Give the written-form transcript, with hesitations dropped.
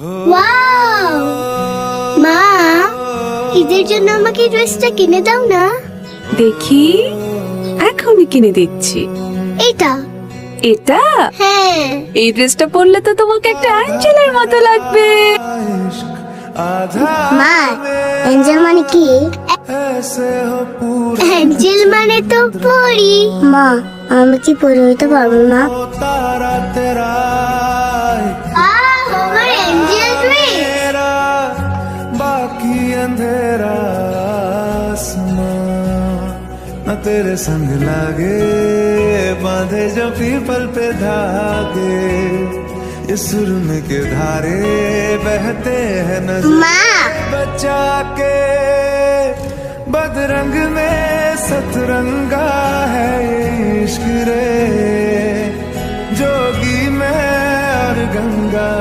Wow, মা ঈদের জন্য আমাকে ড্রেসটা কিনে দাও না। দেখি, এখনই কিনে দিচ্ছি। এটা? এটা? হ্যাঁ। এই ড্রেসটা পরলে তো তোমাকে একটা অ্যাঞ্জেলের মতো লাগবে। মা, এঞ্জেল মানে কি? এঞ্জেল মানে তো পরি। মা, আমি কি পরি হইতে পারবো না? আমার এঞ্জেল ড্রেস। बाकी अंधेरा आसमां न तेरे संग लागे, बांधे जो पीपल पे धागे, ये सुरम के धारे बहते हैं नजर মা, बचा के बदरंग में सतरंगा है ये इश्क रे, जोगी मैं और गंगा